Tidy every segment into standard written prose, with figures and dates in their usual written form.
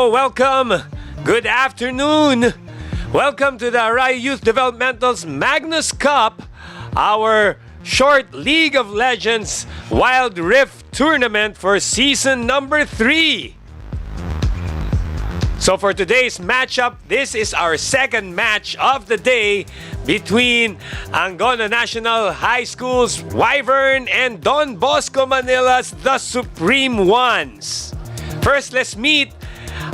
Hello, welcome. Good afternoon. Welcome to the Haraya Youth Developmental's Magnus Cup, our short League of Legends Wild Rift tournament for season number 3. So for today's matchup, this is our second match of the day between Angono National High School's WYVERN and Don Bosco Manila's The Supreme Ones. First, let's meet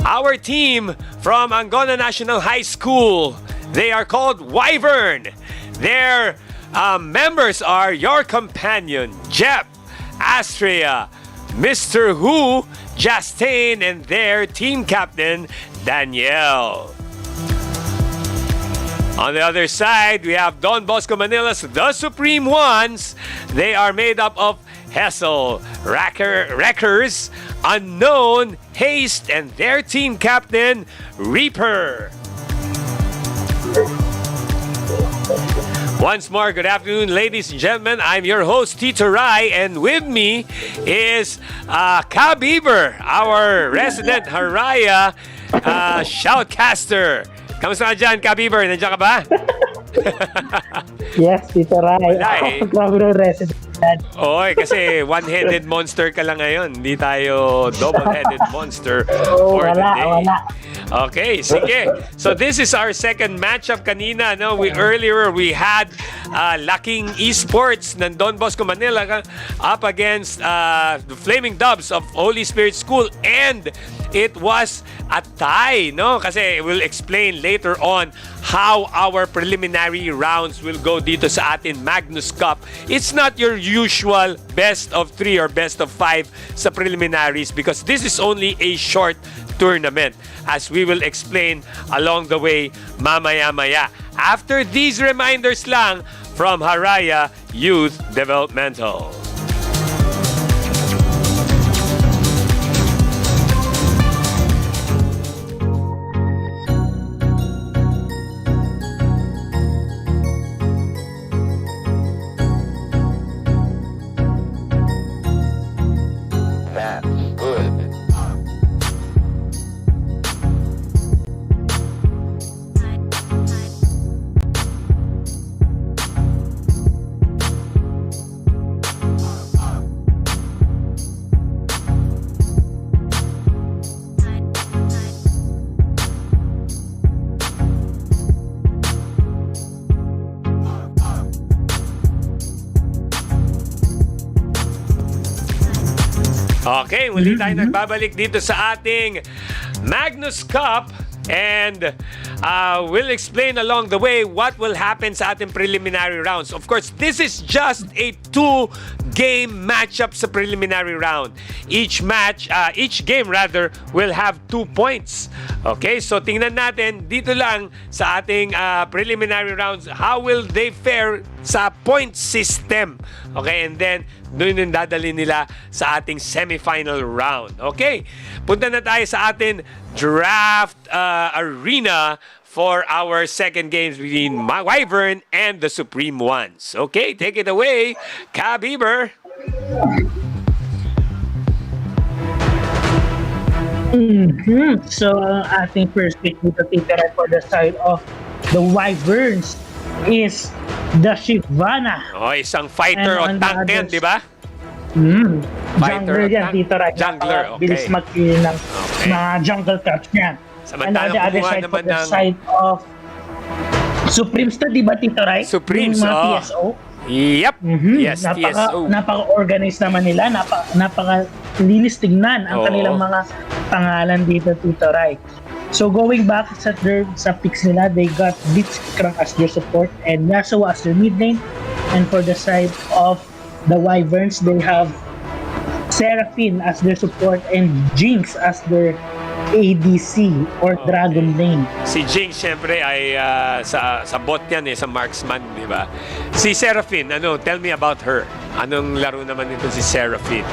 our team from Angono National High School. They are called WYVERN. Their members are your companion, Jep, Astrea, Mr. Who, Jastain, and their team captain, Danielle. On the other side, we have Don Bosco Manila's The Supreme Ones. They are made up of Hessel, Wreckers, Unknown, Haste, and their team captain, Reaper. Once more, good afternoon, ladies and gentlemen. I'm your host, Tito Rai, and with me is Ka Beaver, our resident Haraya shoutcaster. Kamusta ka dyan, Ka Beaver? Nandiyan ka ba? Yes, Tito Rai. Wala eh. Grabe ng resident. Oy, kasi one-headed monster ka lang ngayon. Hindi tayo double-headed monster for the day. Wala. Okay, sige. So this is our second matchup kanina. No? Earlier we had Laking Esports ng Don Bosco Manila up against the Flaming Doves of Holy Spirit School, and it was a tie, no? Kasi we'll explain later on how our preliminary rounds will go dito sa atin Magnus Cup. It's not your usual best of 3 or best of 5 sa preliminaries because this is only a short tournament, as we will explain along the way mamaya-maya. After these reminders lang from Haraya Youth Developmental. Okay, muli tayo nagbabalik dito sa ating Magnus Cup, and we'll explain along the way what will happen sa ating preliminary rounds. Of course, this is just a 2-game matchup sa preliminary round. Each game will have 2 points. Okay, so tingnan natin dito lang sa ating preliminary rounds, how will they fare sa point system. Okay, and then doon yung dadali nila sa ating semifinal round. Okay, punta na tayo sa ating draft arena for our second games between WYVERN and the Supreme Ones. Okay, take it away, Ka Beaver. So, ating first pick dito, Tito Rai, for the side of the WYVERNs is the Shyvana. Oh, isang fighter o tank yan, di ba? Jungler yan, Tito Rai. Jungler, okay. Bilis mag-kill ng mga jungle traps yan. And on the other side, for the side of Supremes to, di ba, Tito Rai? Supremes, yung mga TSO. Yep. Yes, TSO. Napaka-organized naman nila. Napaka-linis tignan ang kanilang mga pangalan dito, Tito Rai. So going back sa picks nila, they got Blitzcrank as their support and Yasuo as their mid lane. And for the side of the WYVERNs, they have Seraphine as their support and Jinx as their ADC or Dragon Lane. Si Jinx syempre ay sa bot yan sa marksman, di ba? Si Seraphine, tell me about her. Anong laro naman nito si Seraphine?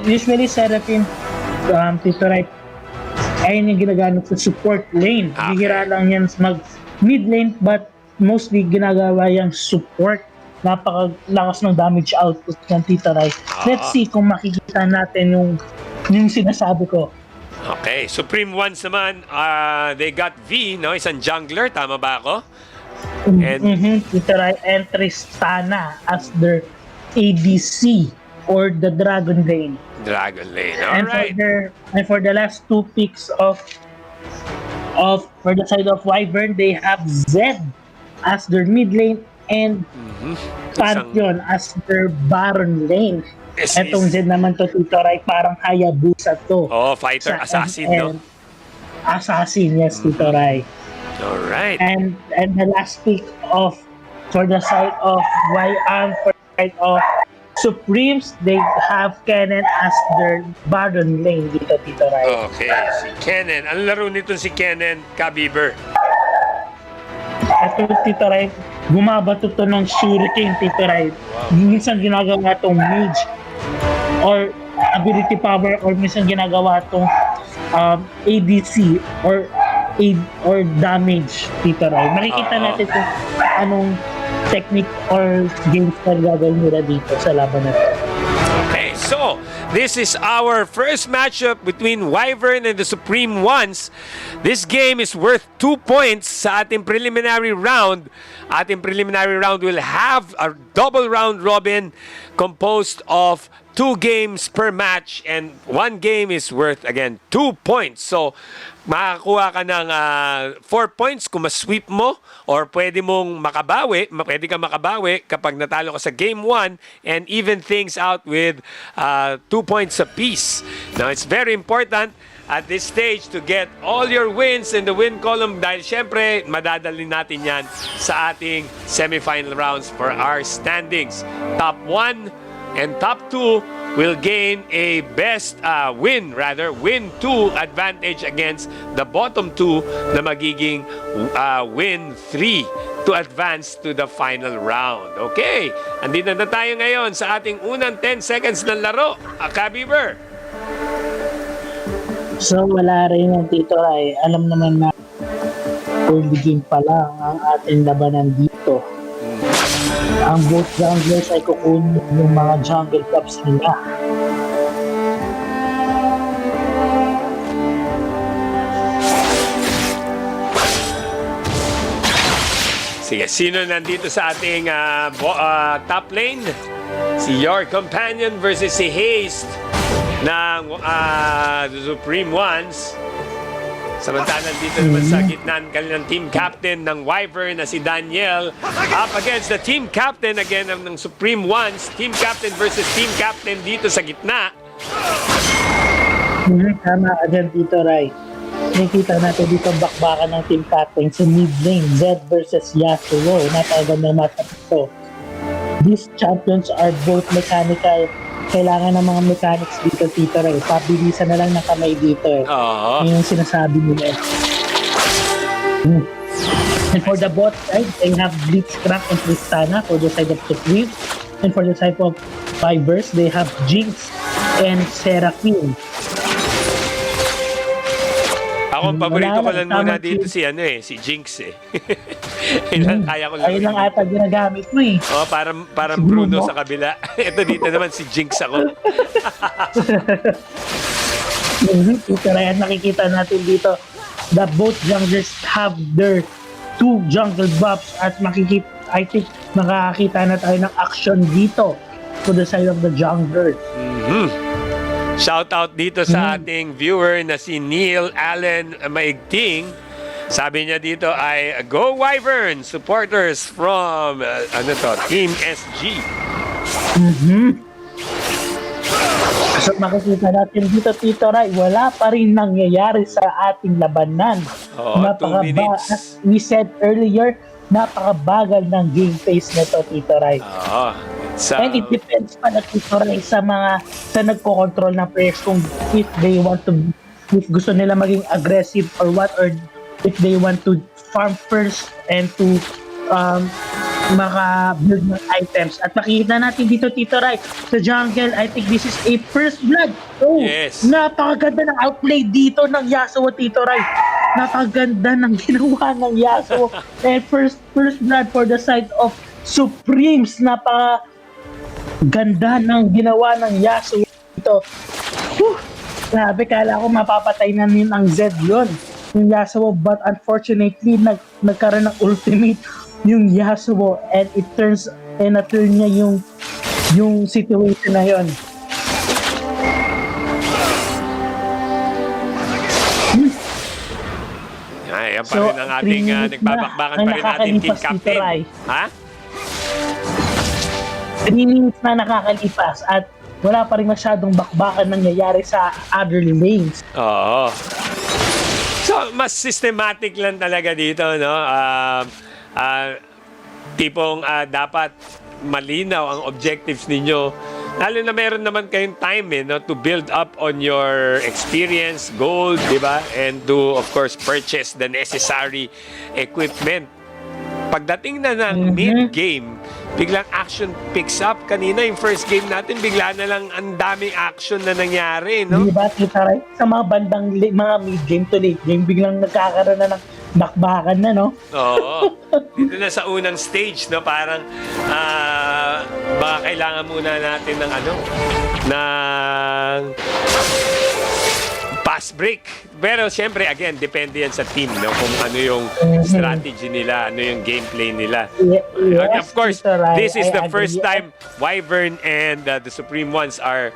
Usually Seraphine, Tito Rai, ayun yung ginagamit sa support lane. Okay. Bihira lang yan mag mid lane, but mostly ginagawa yung support. Napakalakas ng damage output ng Tito Rai. Let's see kung makikita natin yung sinasabi ko. Okay, Supreme Ones naman, they got V, no? Isang jungler, tama ba ako? And Tito Rai, and Tristana as their ADC or the Dragon Lane. Dragon Lane, And alright. for the last two picks for the side of Wyvern, they have Zed as their mid lane and Pantheon as their Baron lane. Etong Zed naman to, Tito Rai, parang Hayabusa to. Oh, fighter, assassin, no? Assassin, yes, Tito Rai. Alright. And the last pick for the side of Supremes, they have Kennen as their Baron lane dito, Tito Rai. Okay, si Kennen. Ang laro nito si Kennen, Kabiber. Ito, Tito Rai, bumabato to ng Shuriken, Tito Rai. Minsan ginagawa tong mage or ability power, or minsan ginagawa tong ADC or damage, Tito Rai. Makikita natin kung anong technique or game style gagawin nila dito sa laban na to. Okay, so this is our first matchup between Wyvern and the Supreme Ones. This game is worth 2 points sa ating preliminary round. Ating preliminary round will have a double round robin composed of 2 games per match, and 1 game is worth, again, 2 points. So, makakuha ka ng 4 points kung mas-sweep mo, or pwede ka makabawi kapag natalo ka sa game 1 and even things out with 2 points apiece. Now, it's very important at this stage to get all your wins in the win column dahil syempre madadali natin yan sa ating semifinal rounds for our standings. Top 1 and top 2 will gain a win 2 advantage against the bottom 2 na magiging win 3 to advance to the final round. Okay, andito na tayo ngayon sa ating unang 10 seconds ng laro. Kabiber. So, wala rin yung Tito Rai. Alam naman na early game pa lang ang ating labanan dito. Ang both junglers ay kukunin yung mga jungle cups nila. Sige, sino nandito sa ating top lane? Si Your Companion versus si Haste ng the Supreme Ones. Samantalang dito naman sa gitna ng kanilang team captain ng Wyvern na si Daniel up against the team captain again ng Supreme Ones. Team captain versus team captain dito sa gitna. Tama ka dyan, Tito Rai. Nakikita natin dito bakbakan ng team captain sa mid lane, Zed versus Yasuo. Napaganda match ito. These champions are both mechanical. Kailangan ng mga mechanics dito, Tito Rai. Pabilisan na lang ng kamay dito eh. Yung sinasabi nila. And for the bot side, they have Blitzcrank and Tristana for the side of Supreme. And for the side of Fibers, they have Jinx and Seraphine. Ako, paborito ko lang muna dito si Jinx eh. Kaya ko lang. Ayun lang ata ginagamit mo eh. Oh, parang Bruno sa kabila. Ito dito naman si Jinx ako. Tito Rai, nakikita natin dito the both junglers have their 2 jungle buffs at I think makakakita na tayo ng action dito to the side of the jungler. Shout out dito sa ating viewer na si Neil Allen Maigting. Sabi niya dito ay Go Wyvern supporters from Team SG. So makikita natin dito, Tito Rai, wala pa rin nangyayari sa ating labanan. 2 minutes. As we said earlier, napakabagal ng game pace nito, Tito Rai. And it depends pala, Tito Rai, sa nagko-control ng players kung if gusto nila maging aggressive or what, or if they want to farm first and to maka-build ng items. At makikita natin dito, Tito Rai, sa jungle, I think this is a first blood. Oh, yes. Napakaganda ng outplay dito ng Yasuo, Tito Rai. Napakaganda ng ginawa ng Yasuo. And first blood for the side of Supremes. Napakaganda ng ginawa ng Yasuo dito. Grabe, kala ko mapapatay na yun ang Z yun. Yung Yasuo, but unfortunately, nagkaroon ng ultimate yung Yasuo and it turns, and na-turn niya yung situation na yun. Ay, yan pa So, rin ang ating 3 minutes nagbabakbakan na pa rin ating team nakakalipas dito, captain. Rai. Ha? 3 minutes na nakakalipas at wala pa rin masyadong bakbakan nangyayari sa other lanes. Oo. So, mas systematic lang talaga dito, no? Tipong dapat malinaw ang objectives ninyo. Lalo na meron naman kayong time no, to build up on your experience, gold, di ba? And to, of course, purchase the necessary equipment. Pagdating na ng mid-game, biglang action picks up. Kanina, yung first game natin, bigla na lang ang daming action na nangyari, no? Di ba, Tita Rai? Sa mga bandang mga mid-game to late game, biglang nagkakaroon na ng bakbakan na, no? Oo. Dito na sa unang stage, no? Parang, baka kailangan muna natin ng ng pass break. Pero siyempre, again, depende yan sa team, no? Kung ano yung strategy nila, ano yung gameplay nila. Yes, Of course, Tita Rai, this is I the first agree. time Wyvern and the Supreme Ones are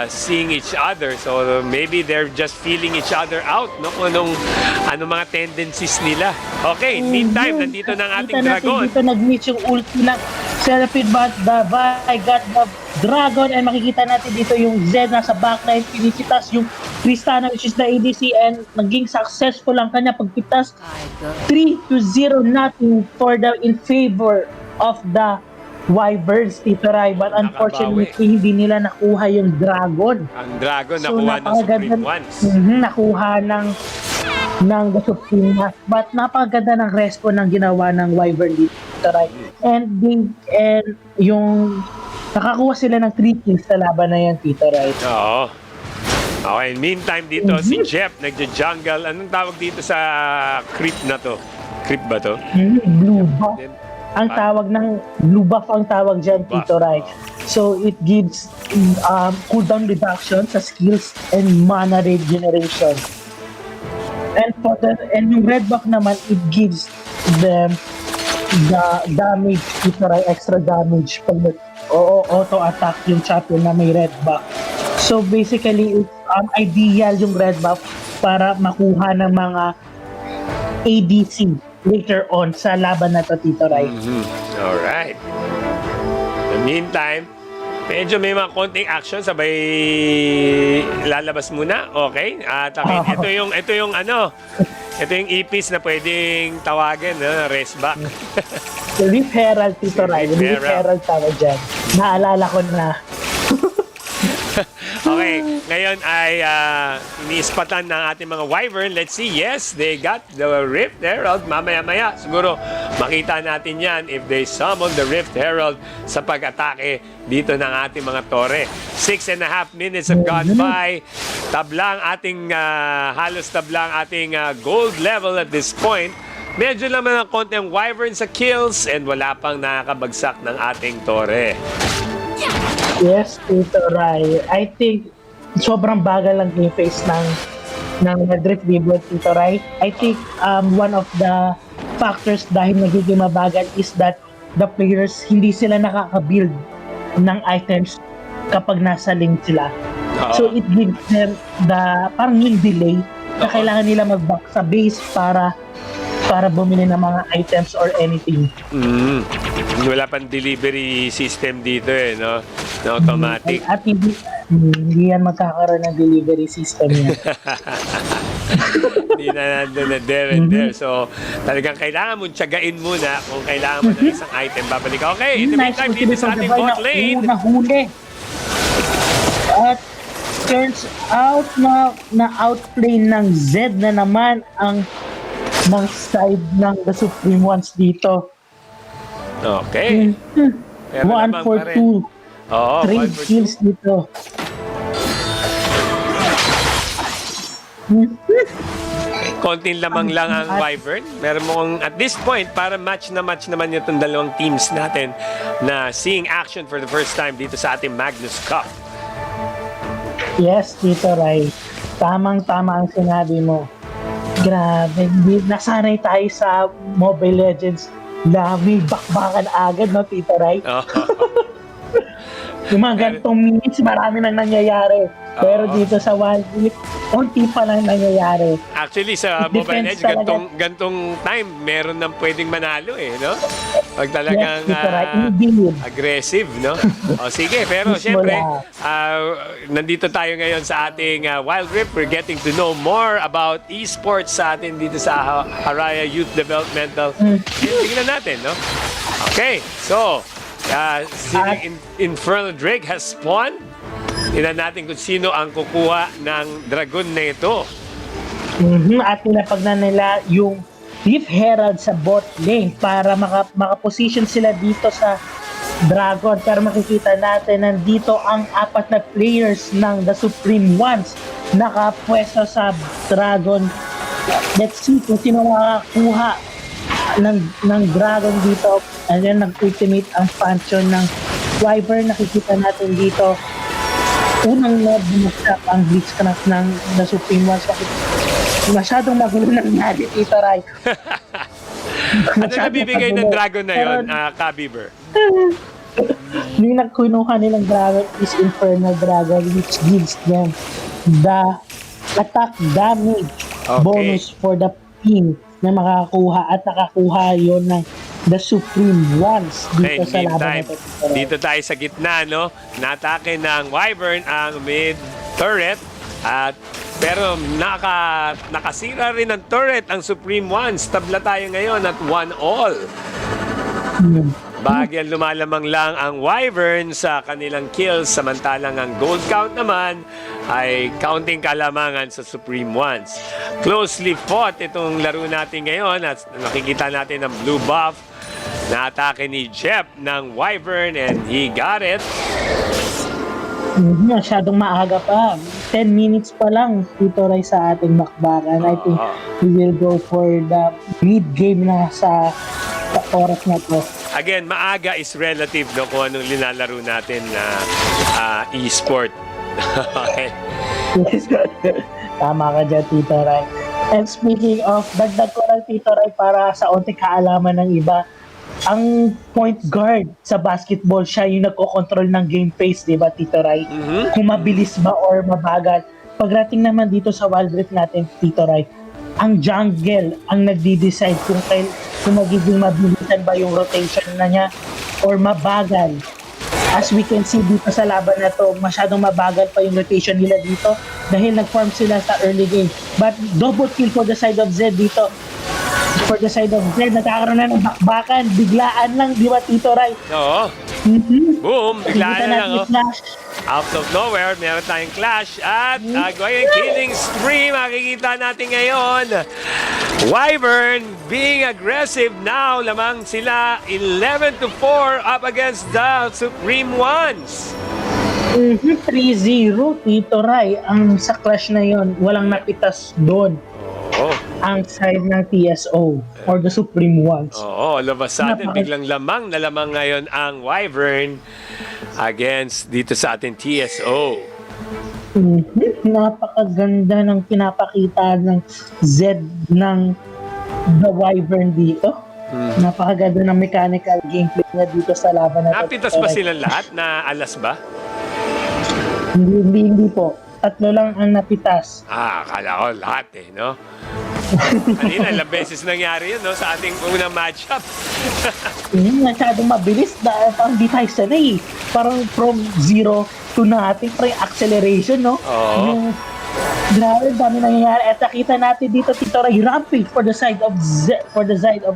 seeing each other. So maybe they're just feeling each other out, no? Kung anong mga tendencies nila. Okay, meantime, nandito na ang ating dragon. Dito nag-meet yung ulti ng Seraphim, but I got the dragon, and makikita natin dito yung Z nasa backline, pinisitas yung Tristana, which is the ADC, and naging successful ang kanya pagpitas. 3-0 nothing in favor of the Wyverns, Tito Rai, but unfortunately hindi nila nakuha yung dragon. Ang dragon nakuha ng Supreme Ones. Nakuha ng The Supreme Ones, but napakaganda ng respo ng ginawa ng Wyvern dito, Tito Rai. And yung nakakuha sila ng 3 kills sa laban na yan, Tito Rai. Oo. Okay, meantime dito, si Jeff nagja-jungle. Anong tawag dito sa creep na to? Creep ba to? Blue buff. Ang tawag ng blue buff ang tawag dyan, Tito Rai. So, it gives cooldown reduction sa skills and mana regeneration. And yung red buff naman, it gives them the damage, Tito Rai, extra damage pag auto-attack yung champion na may red buff. So basically, it's ideal yung red buff para makuha ng mga ADC later on sa laban na to, Tito Rai. Alright. In the meantime, medyo may mga konting action, sabay lalabas muna. Okay? At ito yung ipis na pwedeng tawagan, rest back. Rip Herald, Tito Rai. Rip Herald tawag dyan. Naalala ko na. Okay, ngayon ay iniispatan ng ating mga Wyvern. Let's see, yes, they got the Rift Herald. Mamaya-maya, siguro makita natin yan if they summon the Rift Herald sa pag-atake dito ng ating mga tore. 6.5 minutes have gone by. Tablang ating, halos tablang ating gold level at this point. Medyo naman ang konti ang Wyvern sa kills and wala pang nakakabagsak ng ating tore. Yes, Tito Rai. I think sobrang bagal lang game face ng Drift Weaver, Tito Rai. I think one of the factors dahil nagiging mabagal is that the players hindi sila nakaka-build ng items kapag nasa lane sila. So it gives them parang yung delay na kailangan nila mag-back sa base para bumili ng mga items or anything. Wala pang delivery system dito no? Na automatic. At hindi yan magkakaroon ng delivery system yan. Hindi na nandun na there and there. So, talagang kailangan mong tiyagain muna kung kailangan mo ng isang item. Babalik ka. Okay, in the meantime, dito sa ating bot lane. Nahuli. At turns out na outplay ng Z na naman ang ng side ng The Supreme Ones dito. Okay. Pero 1 for 2. Oo, 3 kills dito. Konting lamang lang ang Wyvern. Meron mo at this point, para match naman itong dalawang teams natin na seeing action for the first time dito sa ating Magnus Cup. Yes, Tito Ray. Tamang-tama ang sinabi mo. Grabe, nasanay tayo sa Mobile Legends na may bakbakan agad, no, Tito Ray? Oh. Yung mga gantong minutes, marami nang nangyayari. Pero dito sa Wild Rift, konti pa lang nangyayari. Actually, sa It Mobile depends Legends, gantong time, meron nang pwedeng manalo eh, no? Pag talagang Yes, Tito Ray, indeed. aggressive, no? O sige, pero Mismo syempre, lang. nandito tayo ngayon sa ating Wild Rift. We're getting to know more about esports sa atin dito sa Haraya Youth Developmental. Tingnan natin, no? Okay, so, si Infernal Drake has spawned. Tingnan natin kung sino ang kukuha ng dragon na ito. At nilapag na nila yung Thief Herald sa bot lane para makaposition sila dito sa Dragon. Pero makikita natin nandito ang 4 na players ng The Supreme Ones nakapwesto sa Dragon. Let's see kung sino makakuha ng Dragon dito. And then nag-ultimate ang Pantheon ng Wyvern. Nakikita natin dito unang bumagsak ang Blitzcrank ng The Supreme Ones. Masyadong magulo ng nangyari, Tito Ray. Ano nabibigay ng dragon na yun, Kabiber? Yung nagkunuha nilang dragon is Infernal Dragon, which gives them the attack damage bonus for the team na makakakuha at nakakuha yon ng The Supreme Ones dito sa laban na ito. Dito tayo sa gitna, no? Natake ng Wyvern ang mid turret at pero nakasira rin ng turret ang Supreme Ones. Tabla tayo ngayon at 1-all. Bagyan lumalamang lang ang Wyvern sa kanilang kills, samantalang ang gold count naman ay counting kalamangan sa Supreme Ones. Closely fought itong laro natin ngayon at nakikita natin ang blue buff na atake ni Jep ng Wyvern and he got it. Masyadong maaga pa. 10 minutes pa lang dito rin sa ating bakbakan. I think we will go for the mid-game na sa oras na to. Again, maaga is relative, no, kung anong linalaro natin na e-sport. Okay. Tama ka dyan, Tito Ray. And speaking of, dagdag ko lang, Tito Ray, para sa onting kaalaman ng iba, ang point guard sa basketball, siya yung nagko-control ng game pace, di ba, Tito Ray? Kung mabilis ba or mabagal. Pagdating naman dito sa Wild Rift natin, Tito Ray, ang jungle ang nagdi-decide kung magiging mabilisan ba yung rotation na niya or mabagal. As we can see dito sa laban na to, masyadong mabagal pa yung rotation nila dito dahil nag-farm sila sa early game. But double kill for the side of Zed dito. For the side of Zed, nagkakaroon na ng bakbakan. Biglaan lang, di ba, Tito Ray? Oo. Boom! Biglaan na lang, oh. Out of nowhere, meron tayong clash at going killing spree, makikita natin ngayon. Wyvern being aggressive now, lamang sila 11-4 up against the Supreme Ones. 3-0, Tito Ray. Ang sa clash na yon, walang napitas doon. Ang side ng TSO or the Supreme Ones. Oo, all of a sudden, biglang lamang na lamang ngayon ang Wyvern against dito sa ating TSO. Napakaganda ng pinapakita ng Z ng the Wyvern dito. Napakaganda ng mechanical gameplay niya dito sa laban na ito. Napitas ba silang lahat? Na alas ba? Hindi po. 3 lang ang napitas. Akala ko lahat eh, no? Kanina, ilang beses nangyari yun, no? Sa ating unang matchup. Masyadong mabilis dahil parang di tayo sanay. Parang from 0 to nothing, parang acceleration, no? Yung grabe, dami nangyayari. At nakita natin dito, Tito Ray, rampage for the side of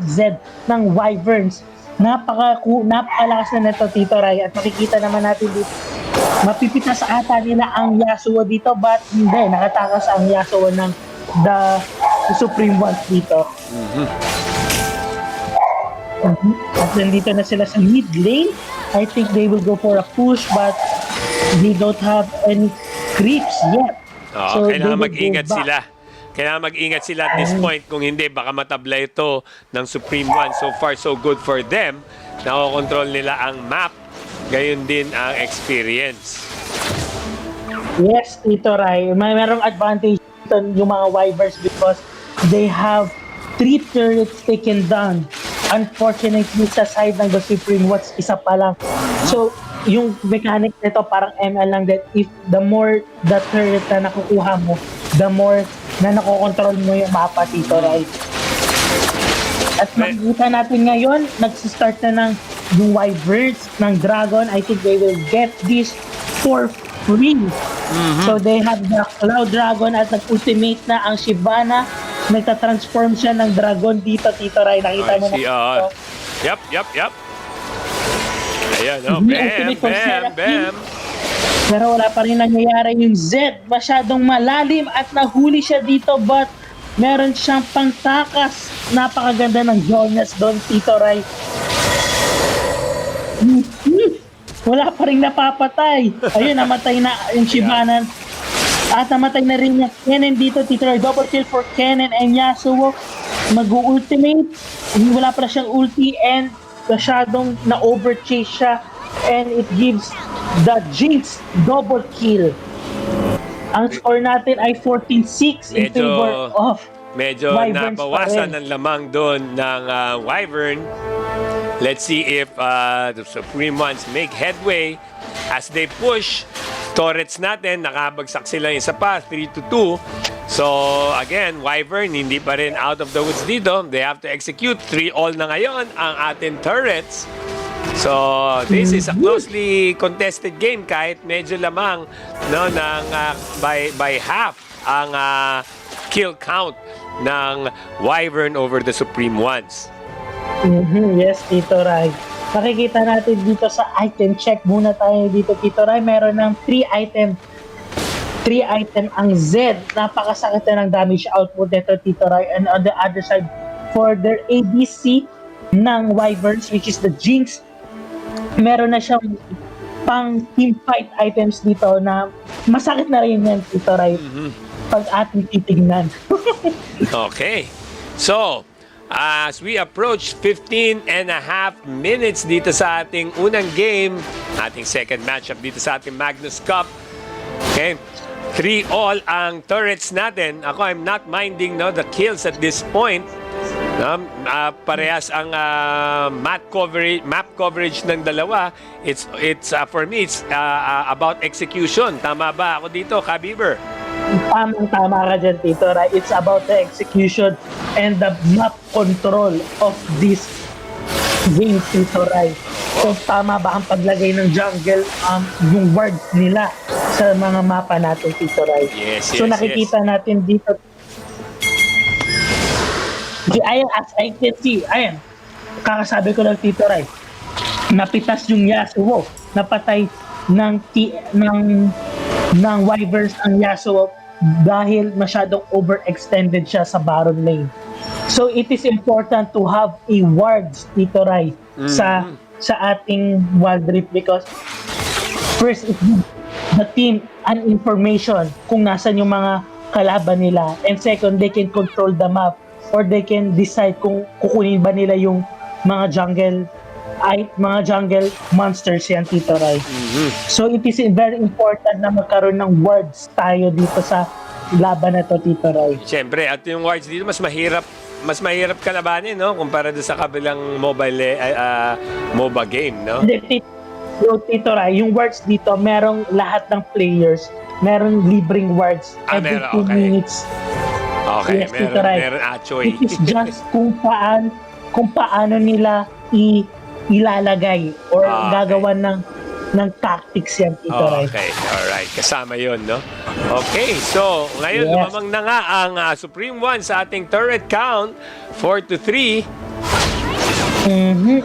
Z ng Wyverns. Napakalakas na nito, Tito Ray. At makikita naman natin dito, mapipitas ata nila ang Yasuo dito, but hindi, nakatakas ang Yasuo ng the Supreme Ones dito. At nandito na sila sa mid lane. I think they will go for a push, but they don't have any creeps yet. So kailangan mag-ingat sila. Kailangan mag-ingat sila at this point. Kung hindi, baka matabla ito ng Supreme One. So far, so good for them. Nakokontrol nila ang map. Gayon din ang experience. Yes, Tito Rai. Merong advantage dito yung mga Wyverns because they have 3 turrets taken down. Unfortunately, sa side ng the Supreme Watch, isa pa lang. So, yung mechanic nito parang ML lang that if the more the turret na nakukuha mo, the more na nakokontrol mo yung mapa, Tito Rai. At makikita natin ngayon, nagsistart na ng yung Wyverns ng Dragon. I think they will get this for free. So they have the Cloud Dragon at nag-ultimate na ang Shyvana. Nagtatransform siya ng Dragon dito, Tito Rai. Nakita mo na dito. Yup. Ayan, oh, bam. Pero wala pa rin nangyayari yung Z. Masyadong malalim at nahuli siya dito but meron siyang pangtakas. Napakaganda ng Jonas doon, Tito Rai. Wala pa rin napapatay. Ayun, namatay na yung Shyvana. At namatay na rin yung Kennen dito, Tito Rai. Double kill for Kennen and Yasuo. Mag-ultimate. Wala pa siyang ulti and masyadong na-overchase siya. And it gives the Jinx double kill. Ang score natin ay 14-6 in favor of medyo Wyverns nabawasan ng lamang doon ng Wyvern. Let's see if the Supreme Ones make headway as they push. Turrets natin, nakabagsak sila isa pa, 3-2. So, again, Wyvern, hindi pa rin out of the woods dito. They have to execute. 3-all na ngayon ang ating turrets. So, this is a closely contested game kahit medyo lamang no, ng, by half ang kill count ng Wyvern over the Supreme Ones. Yes, Tito Rai. Makikita natin dito sa item check muna tayo dito, Tito Rai. Meron ng 3 item ang Z. Napakasakit na ng damage output nito, Tito Rai. And on the other side, for their ADC ng Wyverns, which is the Jinx, meron na siyang pang team fight items dito na masakit na rin yan, Tito Rai, pag ating titignan. Okay. So, as we approach 15 and a half minutes dito sa ating unang game, ating second matchup dito sa ating Magnus Cup. Okay. 3-all ang turrets natin. Ako, I'm not minding the kills at this point. Parehas ang map coverage ng dalawa. It's for me, it's about execution. Tama ba ako dito, Kabiber? Tama ka dyan, Tito Rai. It's about the execution and the map control of this game, Tito Rai. So, tama ba ang paglagay ng jungle, yung wards nila sa mga mapa natin, Tito Rai? Yes, so, nakikita natin dito. Ayan, as I can see, ayan, kakasabi ko lang, Tito Rai, napitas yung Yasuo, napatay ng Wyverns ang Yasuo dahil masyadong overextended siya sa Baron lane. So it is important to have a wards, Tito Rai, sa ating Wild Rift because first it gives the team an information kung nasan yung mga kalaban nila, and second, they can control the map or they can decide kung kukunin ba nila yung mga jungle monsters yan, Tito Rai. So it is very important na magkaroon ng wards tayo dito sa laban na to, Tito Rai. Siyempre, at yung wards dito mas mahirap kalabanin, no, kumpara doon sa kabilang MOBA game, no? Tito Rai, yung wards dito, merong lahat ng players, merong libreng wards every 2 minutes. Okay, yes, meron Achoy. It is just kung paano nila ilalagay or gagawan ng tactics yan, Tito Rai. Okay, alright. Kasama yun, no? Okay, so ngayon lumamang na nga ang Supreme One sa ating turret count, 4-3.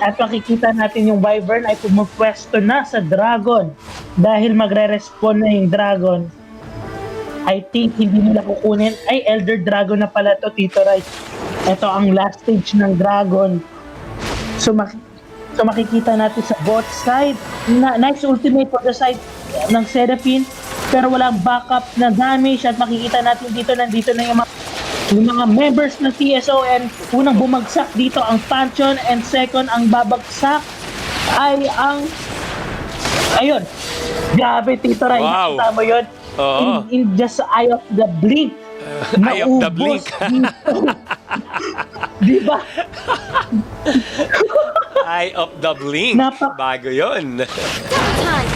At makikita natin yung Wyvern ay pumupwesto na sa Dragon dahil magre-respawn na yung Dragon. I think hindi nila kukunin. Ay, Elder Dragon na pala to, Tito Rai. Ito ang last stage ng Dragon. So makikita natin sa both side. Nice ultimate for the side ng Seraphine. Pero walang backup na damage. At makikita natin dito, nandito na yung mga members ng TSO. And unang bumagsak dito ang Pantheon. And second, ang babagsak ay ang... Ayun. Grabe, Tito Rai. Wow. Nakita mo yun? Oo. in just eye of the blink. Eye of the blink. Dito. Di ba? Eye of the blink. Bago yun.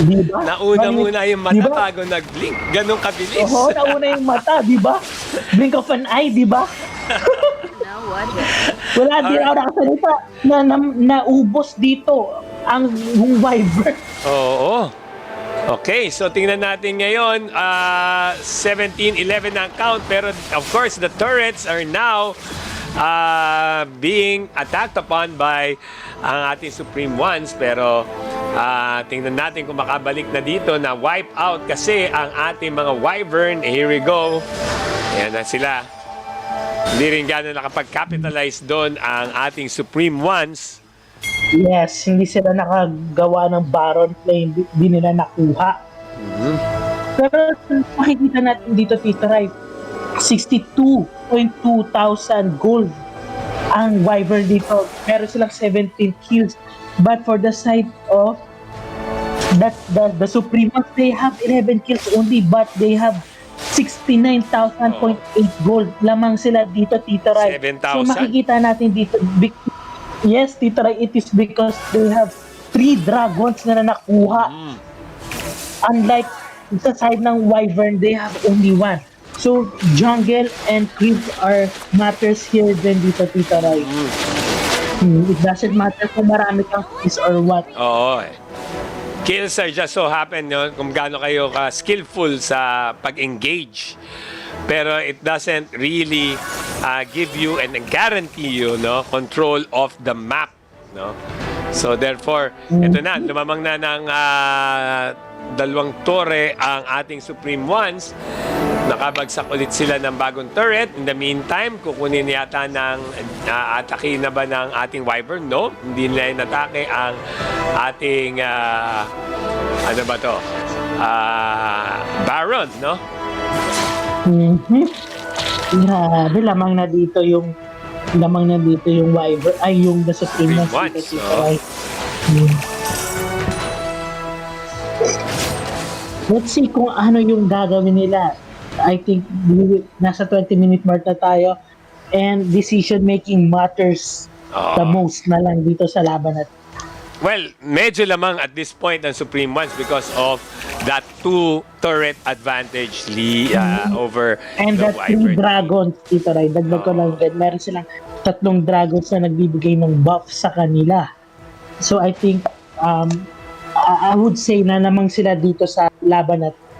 Di ba? Nauna muna yung mata Diba? bago nag-blink. Ganun kabilis. Oo, nauna yung mata, di ba? Blink of an eye, di ba? Wala din ako nakasalita na naubos dito ang Wyvern. Oo. Okay, so tingnan natin ngayon, 17-11 ang count, pero of course the turrets are now being attacked upon by ang ating Supreme Ones, pero tingnan natin kung makabalik na dito na wipe out kasi ang ating mga Wyvern. Here we go. Ayan na sila. Hindi rin gano'n nakapag-capitalize doon ang ating Supreme Ones. Yes, hindi sila nakagawa ng Baron play, hindi nila nakuha. Pero makikita natin dito, Tito Rai, 62.2 thousand gold ang Wyvern dito. Meron silang 17 kills. But for the side of the Supreme Ones, they have 11 kills only, but they have 69,000.8 gold. Lamang sila dito, Tito Rai. 7,000? So makikita natin dito, yes, Tito Rai, it is because they have 3 dragons na nakuha. Unlike sa side ng Wyvern, they have only 1. So, jungle and creep are matters here then dito, Tito Rai. It doesn't matter kung marami kang kills or what. Oo. Kills are just so happen, no? Kung gaano kayo ka-skillful sa pag-engage. Pero it doesn't really give you and guarantee you, no, control of the map, no. So therefore, ito na, lumamang na ng 2 tore ang ating Supreme Ones. Nakabagsak ulit sila ng bagong turret. In the meantime, kukunin yata ng atake na ba ng ating Wyvern? No, hindi nila inatake ang ating ano ba to? Baron, no? Grabe, lamang na dito yung Wyvern, ay yung the Supreme Ones dito, Tito Rai. Let's see kung ano yung gagawin nila. I think nasa 20-minute mark na tayo, and decision making matters the most na lang dito sa laban natin. Well, medyo lamang at this point ang Supreme Ones because of that 2 turret advantage over and the that 3 Wyvern. dragons, Tito Rai, dagdag ko lang din, meron silang 3 dragons na nagbibigay ng buff sa kanila. So I think I would say na namang sila dito sa laban natin.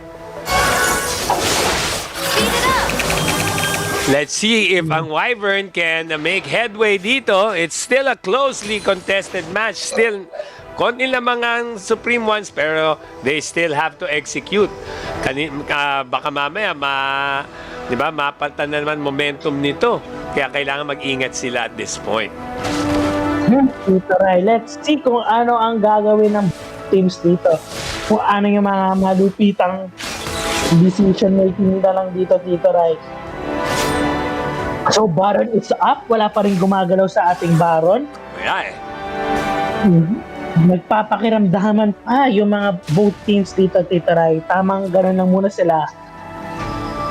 Let's see if ang Wyvern can make headway dito. It's still a closely contested match. Still, konti lamang ang Supreme Ones, pero they still have to execute. Baka mamaya, di ba, mapalitan na naman momentum nito. Kaya kailangan mag-ingat sila at this point. Tito Rai, let's see kung ano ang gagawin ng teams dito. Kung ano yung mga malupitang decision making nila lang dito, Tito Rai. So, Baron is up. Wala pa rin gumagalaw sa ating Baron. Kaya Nagpapakiramdaman pa yung mga both teams dito, Tito Rai. Tamang gano'n lang muna sila.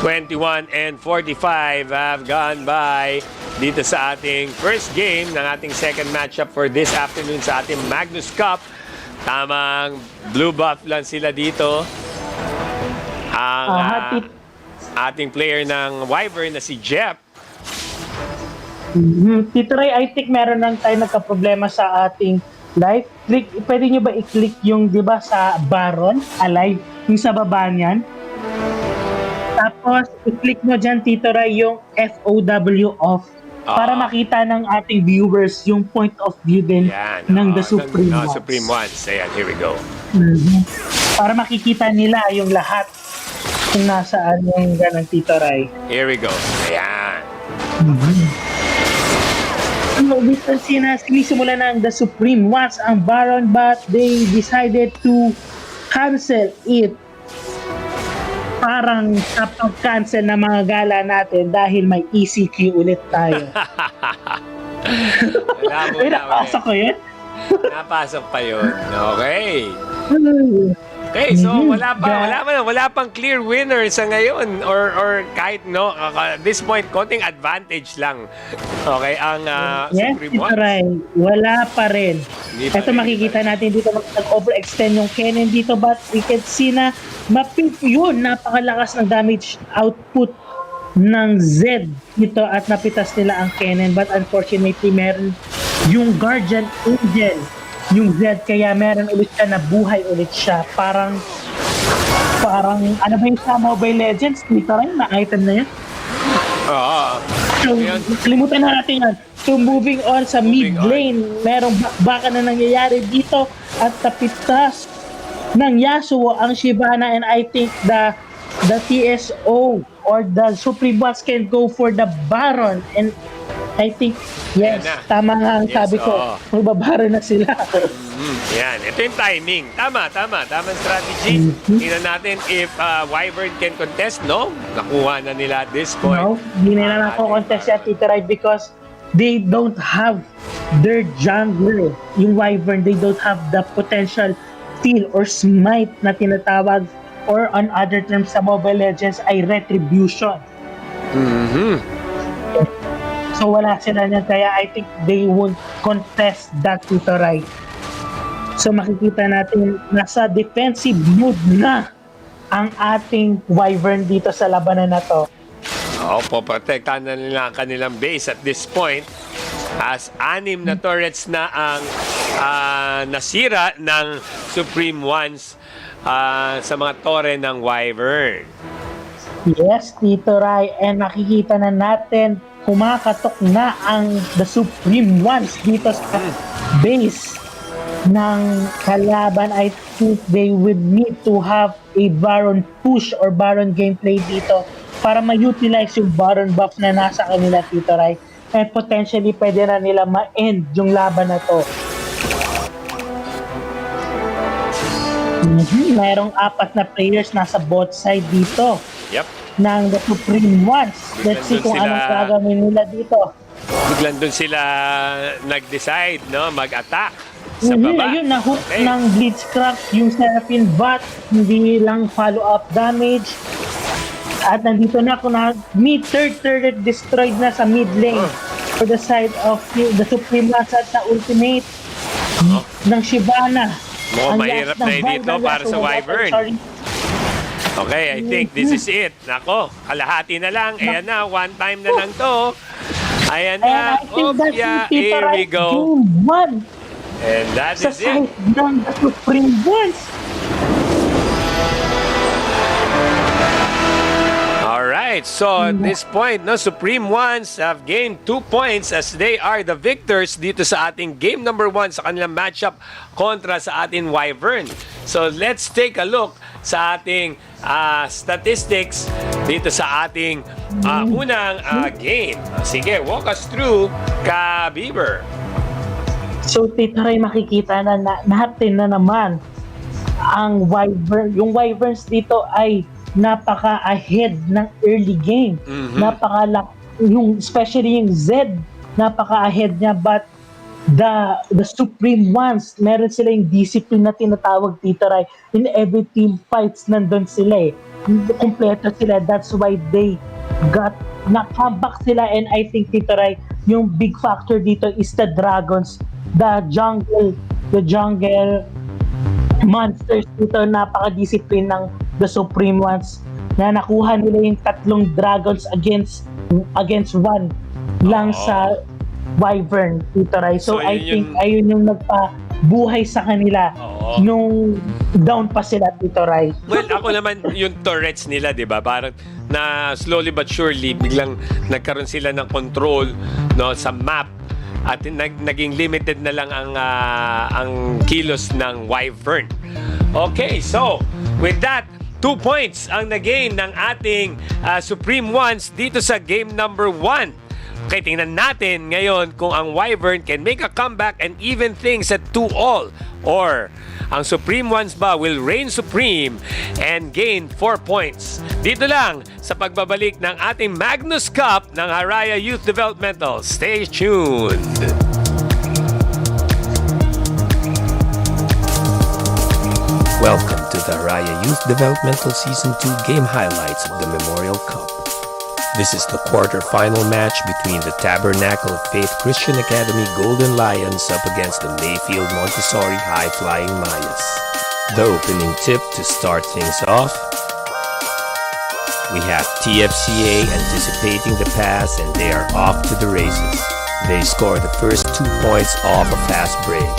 21 and 45 have gone by dito sa ating first game ng ating second matchup for this afternoon sa ating Magnus Cup. Tamang blue buff lang sila dito. Ang ating player ng Wyvern na si Jeff. Tito Rai, I think meron lang tayo nagka-problema sa ating live. Pwede nyo ba i-click yung, di ba, sa Baron, alive, yung sa baba niyan? Tapos, i-click mo dyan, Tito Rai, yung FOW off para makita ng ating viewers yung point of view din ng the Supreme Ones. Supreme Ones. Ayan, here we go. Para makikita nila yung lahat kung nasaan yung ganang, Tito Rai. Here we go. Ayan. We can see na sinisimula na the Supreme Ones ang Baron, but they decided to cancel it. Parang kapag-cancel na mga gala natin dahil may ECQ ulit tayo. Napasok ko yun? Napasok pa yun. Okay. Okay, so wala pang clear winner sa ngayon or kahit at this point konting advantage lang. Okay, ang Yes, Supreme ito Ones. Ray. Wala pa rin. Hindi pa Ito rin. makikita natin dito nag-overextend yung cannon dito, but we can see na yun, napakalakas ng damage output ng Z dito at napitas nila ang cannon, but unfortunately meron yung Guardian Angel yung Z, kaya meron ulit siya, nabuhay ulit siya. Parang ano ba yung sa Mobile Legends dito rin na item na yan. Oo. So, kalimutan na natin yan. So, moving on sa mid lane, merong baka na nangyayari dito at tapitas ng Yasuo ang Shyvana, and I think the TSO or the Supreme Ones can go for the Baron, and I think, yes, tama nga ang sabi ko, magbabaron na sila. Yan, ito yung timing. Tamang strategy. Tingnan natin if WYVERN can contest, no? Nakuha na nila at this point. No, hindi nila nako-contest yan, Tito Rai, because they don't have their jungler, yung WYVERN, they don't have the potential steal or smite na tinatawag, or on other terms sa Mobile Legends ay retribution. So wala sila niyan, kaya I think they won't contest that, Tito Rai. So makikita natin nasa defensive mood na ang ating WYVERN dito sa labanan na to. Poprotektahan na nila ang kanilang base at this point as 6 na turrets na ang nasira ng Supreme Ones sa mga tore ng WYVERN. Yes, Tito Rai, and makikita na natin kumakatok na ang the Supreme Ones dito sa base ng kalaban. I think they would need to have a Baron push or Baron gameplay dito para ma-utilize yung Baron buff na nasa kanila, Tito Rai, and potentially pwede na nila ma-end yung laban na to. Mayroong 4 na players nasa both side dito. Yep. Ng the Supreme Ones. Let's see kung anong gagawin nila dito. Biglang doon sila nag-decide, no? Mag-attack sa baba. Ayun, na-hook ng Blitzcrank yung Seraphine bot. Hindi lang follow-up damage. At nandito na kung third turret destroyed na sa mid lane for the side of the Supreme Ones at sa ultimate ng Shyvana. Mukhang mahirap na dito para sa WYVERN. Okay, I think this is it. Nako, kalahati na lang. Ayan na, one time na lang to. Ayan na. Here we go. And that is it. Ng the Supreme Ones. Alright, so at this point, no, Supreme Ones have gained 2 points as they are the victors dito sa ating game number 1 sa kanilang matchup kontra sa ating WYVERN. So let's take a look sa ating statistics dito sa ating unang game. Sige, walk us through, Ka Bieber. So Tito Ray, makikita na natin na naman ang WYVERN. Yung WYVERNs dito ay napaka-ahead ng early game. Especially yung Z, napaka-ahead niya, but the Supreme Ones, meron sila yung discipline na tinatawag, Tito Ray. In every team fights, nandun sila eh. Kompleto sila. That's why they na-comeback sila, and I think, Tito Ray, yung big factor dito is the Dragons, the jungle monsters dito. Napaka-discipline ng the Supreme Ones na nakuha nila yung 3 dragons against 1 lang sa WYVERN, Tito Ray. So I think ayun yung nagpabuhay sa kanila nung down pa sila, Tito Ray. Well, ako naman yung turrets nila, di ba? Parang na slowly but surely biglang nagkaroon sila ng control, no, sa map at naging limited na lang ang kilos ng WYVERN. Okay, so with that, 2 points ang na-gain ng ating Supreme Ones dito sa game number 1. Okay, tingnan natin ngayon kung ang WYVERN can make a comeback and even things at 2-all, or ang Supreme Ones ba will reign supreme and gain 4 points. Dito lang sa pagbabalik ng ating Magnus Cup ng Haraya Youth Developmental. Stay tuned! Welcome to the Haraya Youth Developmental Season 2 game highlights of the Memorial Cup. This is the quarter-final match between the Tabernacle of Faith Christian Academy Golden Lions up against the Mayfield Montessori High Flying Mayas. The opening tip to start things off. We have TFCA anticipating the pass and they are off to the races. They score the first 2 points off a fast break.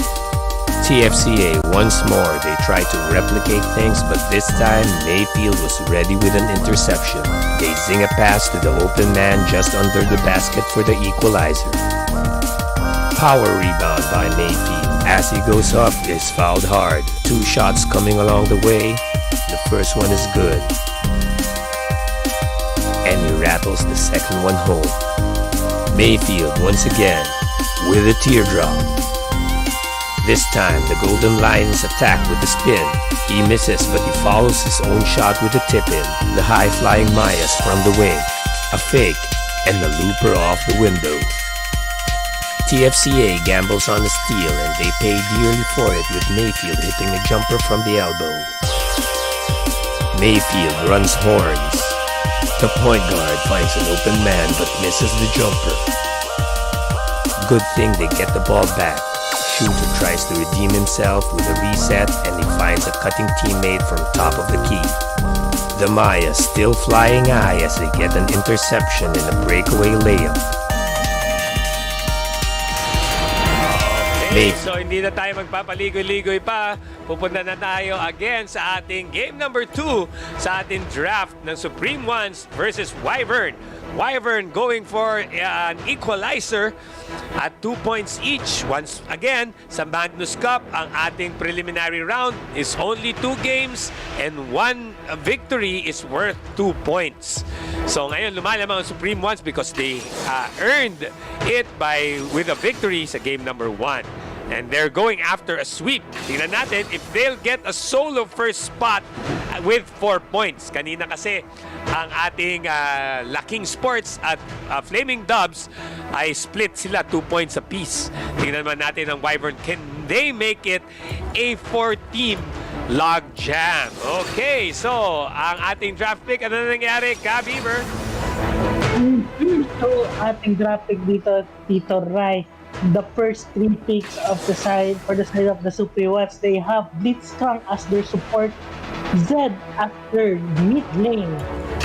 TFCA once more, they try to replicate things, but this time Mayfield was ready with an interception. They zing a pass to the open man just under the basket for the equalizer. Power rebound by Mayfield. As he goes up, is fouled hard. 2 shots coming along the way. The first one is good. And he rattles the second one home. Mayfield once again with a teardrop. This time, the Golden Lions attack with the spin. He misses, but he follows his own shot with a tip-in. The high-flying Mayas from the wing. A fake, and the looper off the window. TFCA gambles on the steal, and they pay dearly for it with Mayfield hitting a jumper from the elbow. Mayfield runs horns. The point guard finds an open man, but misses the jumper. Good thing they get the ball back. Shooter tries to redeem himself with a reset and he finds a cutting teammate from top of the key. The Mayas still flying high as they get an interception in a breakaway layup. Okay, so hindi na tayo magpapaligoy-ligoy pa. Pupunta na tayo again sa ating game number 2 sa ating draft ng Supreme Ones versus Wyvern. Wyvern going for an equalizer at 2 points each. Once again, sa Magnus Cup, ang ating preliminary round is only 2 games and 1 victory is worth 2 points. So ngayon, lumalamang ang Supreme Ones because they earned it with a victory sa game number 1. And they're going after a sweep. Tingnan natin if they'll get a solo first spot with 4 points. Kanina kasi ang ating Laking Sports at Flaming Dubs ay split sila 2 points apiece. Tingnan naman natin ang Wyvern. Can they make it a 4-team log jam? Okay, so ang ating draft pick, ano na nangyari? Ka-Beaver? So, ating draft pick dito, Tito Rai. The first 3 picks of the side for the side of the Supreme Ones, they have Blitzkrank as their support, Zed as their mid lane,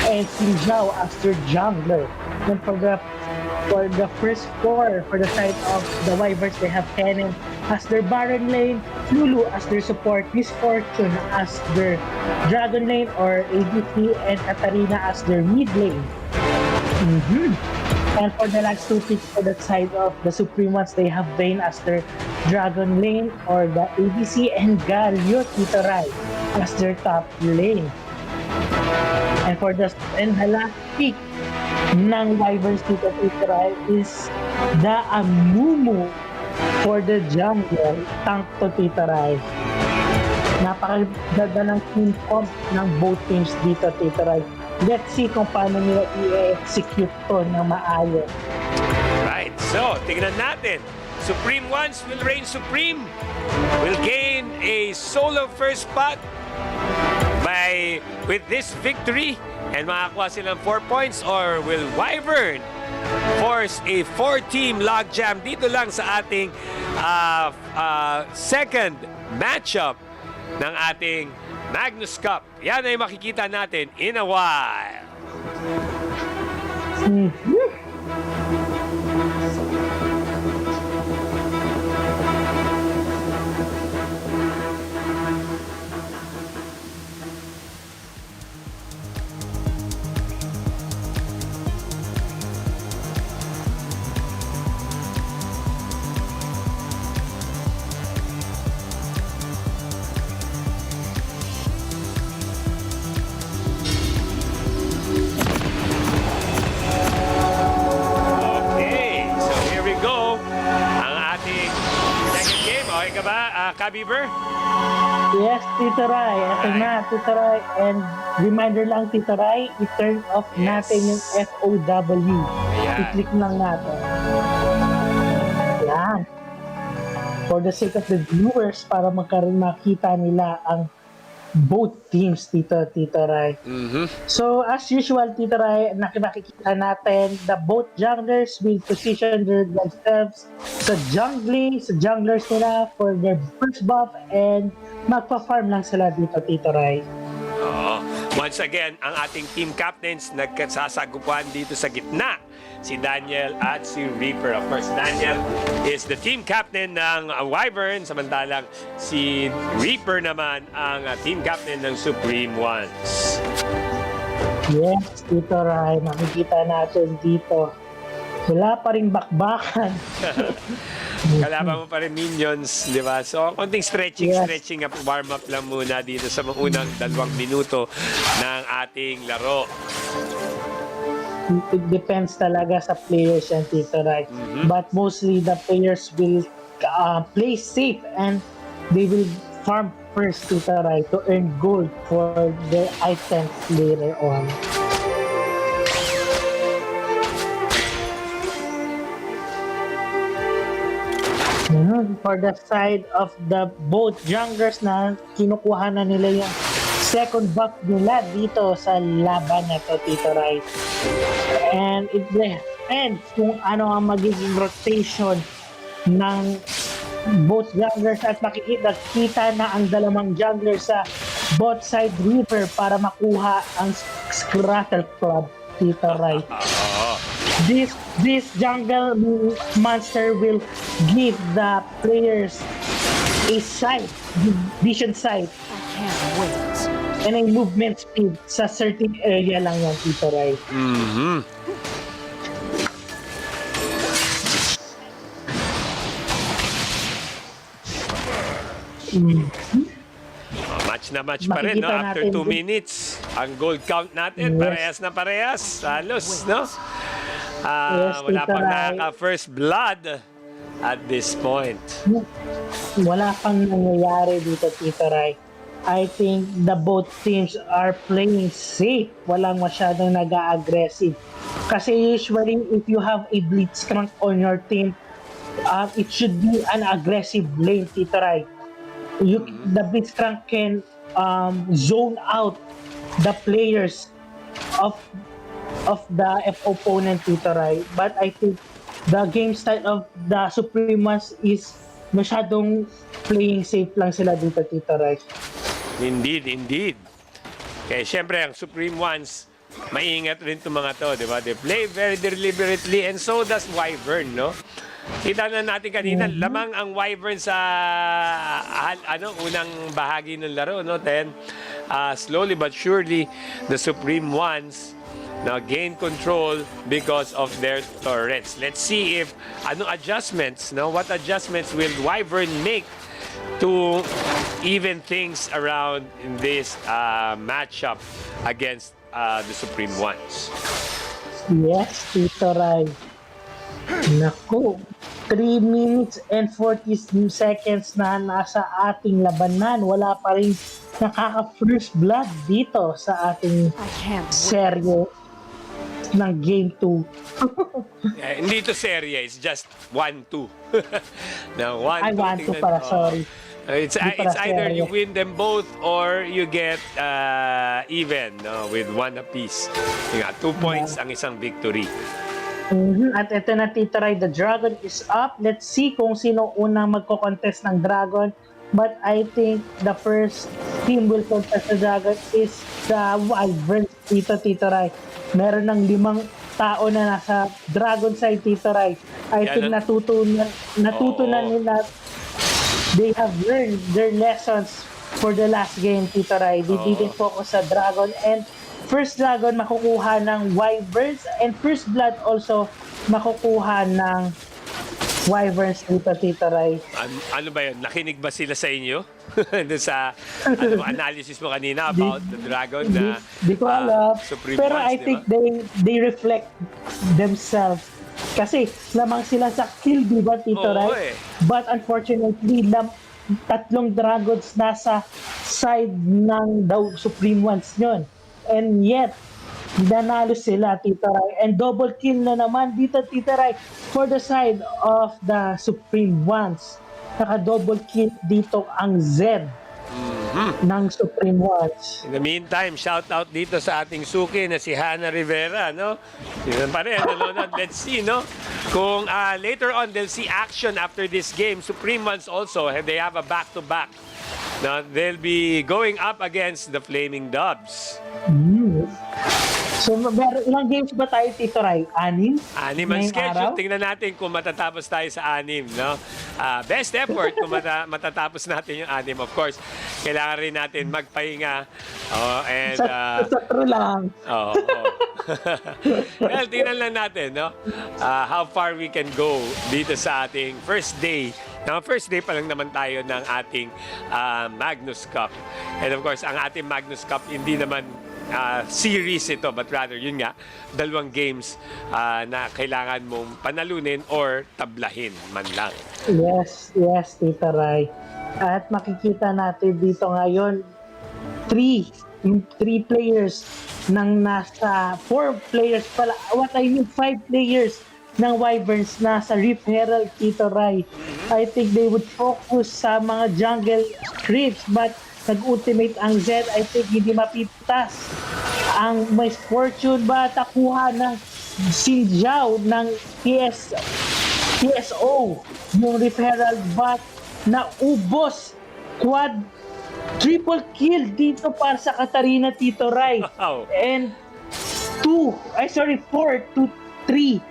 and Sinjao as their jungler. And for the first 4 for the side of the Wyverns, they have Kennen as their Baron lane, Lulu as their support, Miss Fortune as their Dragon lane or ADC, and Katarina as their mid lane. And for the last 2 picks for the side of the Supreme Ones, they have Vayne as their Dragon lane or the ADC, and Galio Tito Rai as their top lane. And the last pick ng Wyverns Tito Rai is the Amumu for the jungle, tank to Tito Rai. Napakaganda ng team comp ng both teams dito, Tito Rai. Let's see kung paano nila i-execute to na maayos. Right, so tingnan natin. Supreme Ones will reign supreme. Will gain a solo first spot with this victory and makakuha silang 4 points, or will Wyvern force a 4-team logjam dito lang sa ating second matchup ng ating Magnus Cup. Yan ay makikita natin in a while. Okay ka ba, Ka-Beaver? Yes, Tito Rai. Ito na, Tito Rai. And reminder lang, Tito Rai, i-turn off natin yung FOW. I-click lang natin. For the sake of the viewers, para makita nila ang both teams, Tito Rai. So, as usual, Tito Rai, nakikita natin the both junglers will position themselves sa junglers nila for their first buff and magpa-farm lang sila dito, Tito Rai. Oo. Once again, ang ating team captains nagkasasagupuan dito sa gitna. Si Daniel at si Reaper. Of course, Daniel is the team captain ng Wyvern, samantalang si Reaper naman ang team captain ng Supreme Ones. Yes, Tito Rai, makikita natin dito. Wala pa rin bakbakan. Kalaban mo pa rin minions, di ba? So, konting stretching, warm-up lang muna dito sa mga unang 2 minuto ng ating laro. It depends talaga sa players yan, Tito Rai. But mostly the players will play safe and they will farm first, Tito Rai, to earn gold for their items later on. For the side of the both junglers na kinukuha na nila yung second buff nila dito sa laban na to, Tito Rai. And it depends kung ano ang magiging rotation ng both junglers at makikita na ang dalawang junglers sa both side river para makuha ang Scrattle Club, Tito Rai. This jungle monster will give the players a sight, vision sight, and a movement speed sa certain area lang yan, Tito Rai. Match na match pa rin, no? After 2 minutes, ang gold count natin, parehas na parehas. Halos, no? Wala pang nakaka-first blood at this point. Wala pang nangyayari dito, Tito Rai. I think the both teams are playing safe. Walang masyadong nag-aggressive. Kasi usually, if you have a Blitzcrank on your team, it should be an aggressive lane, Tito Rai. The Blitzcrank can zone out the players of the opponent, Tito Rai. But I think the game style of the Supreme Ones is masyadong playing safe lang sila dito, Tito Rai. Indeed. Kaya syempre, ang Supreme Ones, maingat rin itong mga to, di ba? They play very deliberately and so does Wyvern, no? Kita na natin kanina, lamang ang Wyvern sa unang bahagi ng laro, no? Then, slowly but surely, the Supreme Ones now gain control because of their turrets. Let's see if adjustments, no? What adjustments will Wyvern make to even things around in this matchup against the Supreme Ones? Yes, Tito Rai. Naku, 3 minutes and 40 seconds na nasa ating labanan. Wala pa rin nakaka-first blood dito sa ating serye ng Game 2. Hindi to serye, it's just 1-2. Now, 1-2. Ay, 1-2 para, sorry. It's either you win them both or you get even, no, with 1 apiece. 2 points ang isang victory. At ito na, Tito Rai, the Dragon is up. Let's see kung sino unang magko-contest ng Dragon. But I think the first team will contest the Dragon is the Wyvern, Tito Rai. Meron ng 5 tao na nasa Dragon side, Tito Rai. I think natutunan nila. They have learned their lessons for the last game, Tito Rai. They didn't focus sa Dragon, and first Dragon makukuha ng Wyverns, and first blood also makukuha ng Wyverns dito, Tito Rai. Ano ba yun? Nakinig ba sila sa inyo? Doon sa analysis mo kanina about the Dragon na di ko alam. Supreme Pero Ones, I think they reflect themselves. Kasi lamang sila sa kill, di ba, Tito Rai? But unfortunately, 3 dragons nasa side ng Supreme Ones yun. And yet, nanalo sila, Tito Rai. And double kill na naman dito, Tito Rai, for the side of the Supreme Ones. Naka-double kill dito ang Zed. ng Supreme Ones. In the meantime, shout out dito sa ating suki na si Hannah Rivera, no? Yun pa rin, nanonood. Let's see, no? Kung later on, they'll see action after this game. Supreme Ones also, they have a back-to-back. Now, they'll be going up against the Flaming Dubs. So, ilang games ba tayo, Tito Ray? 6? 6 ang schedule. Tingnan natin kung matatapos tayo sa 6, no? Best effort kung matatapos natin yung 6. Of course, kailangan rin natin magpahinga. And, sa true lang. Well, tingnan lang natin, no? How far we can go dito sa ating first day. Now, first day pa lang naman tayo ng ating Magnus Cup. And of course, ang ating Magnus Cup, hindi naman series ito, but rather, yun nga, 2 games na kailangan mong panalunin or tablahin man lang. Yes, Tita Ray. At makikita natin dito ngayon, 3 players ng nasa 4 players pala, 5 players ng Wyverns na sa Reef Herald, Tito Ray. I think they would focus sa mga jungle creeps, but nag-ultimate ang Zed. I think hindi mapitas ang misfortune ba takuha ng Xinjiao ng TSO yung Reef Herald, but naubos triple kill dito para sa Katarina, Tito Ray. Wow. And 4 to 3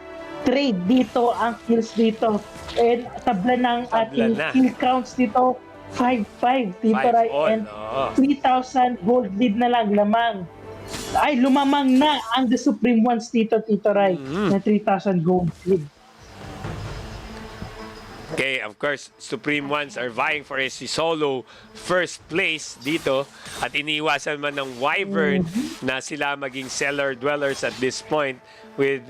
trade dito ang kills dito. And tabla ng ating kill counts dito 5-5, Tito Ray. And 3,000 gold lead na lang lamang. Ay, lumamang na ang The Supreme Ones dito, Tito Ray, na 3,000 gold lead. Okay, of course, Supreme Ones are vying for a solo first place dito at iniiwasan man ng Wyvern na sila maging cellar dwellers at this point with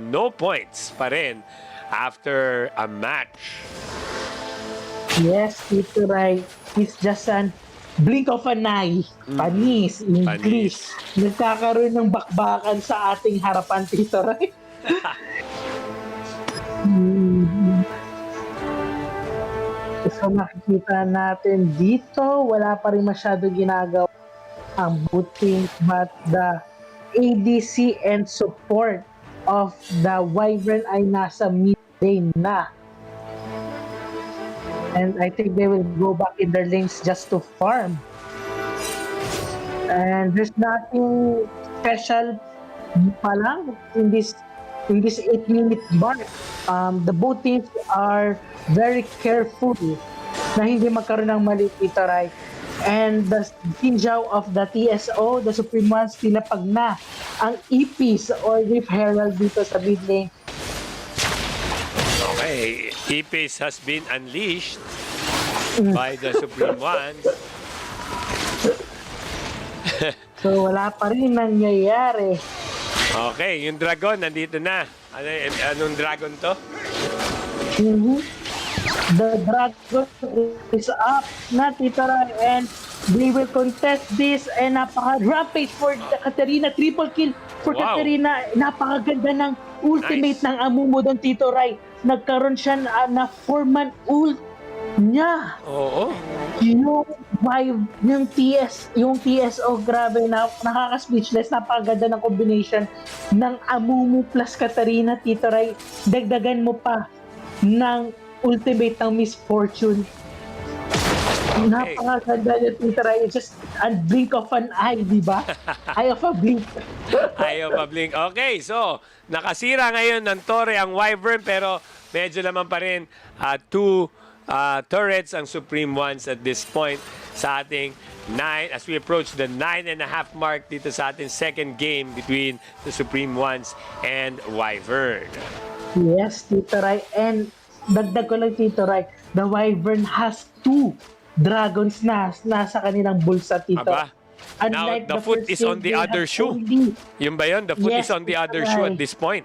no points pa rin after a match. Yes, Tito Ray, it's just an blink of an eye. Panis, English. Nagkakaroon ng bakbakan sa ating harapan, Tito Ray. So makikita natin dito, wala pa rin masyado ginagawa ang booting, but the ADC and support of the Wyvern ay nasa mid lane na. And I think they will go back in their lanes just to farm. And there's nothing special pa lang in this 8-minute mark. The both teams are very careful na hindi magkaroon ng mali, Tito Ray. And the Xinjiao of the TSO, the Supreme Ones, tinapag na ang EPs or Reef Herald dito sa mid lane. Okay, EPs has been unleashed by the Supreme Ones. So wala pa rin nangyayari. Okay, yung dragon nandito na. Anong dragon to? The dragon is up na, Tito Ray, and they will contest this, and napaka-rampage for the Katarina, triple kill for Katarina. Napakaganda ng ultimate ng Amumu doon, Tito Ray. Nagkaroon siya na 4-man ult niya. Oo. Yung TSO, grabe, nakaka-speechless. Napakaganda ng combination ng Amumu plus Katarina, Tito Ray. Dagdagan mo pa ng ultimate ng misfortune. Okay. Napakaganda niya, Tito Ray. Just a blink of an eye, di ba? Eye of a blink. Eye of a blink. Okay, so nakasira ngayon ng Torre ang Wyvern, pero medyo naman pa rin 2 turrets ang Supreme Ones at this point sa ating 9, as we approach the 9.5 mark dito sa ating second game between the Supreme Ones and Wyvern. Yes, Tito Ray. And dagdag ko lang, Tito Ray, the Wyvern has 2 dragons na nasa kanilang bulsa, Tito. Aba, now the foot is on the other shoe. Yung ba yun? The foot is on the other shoe at this point.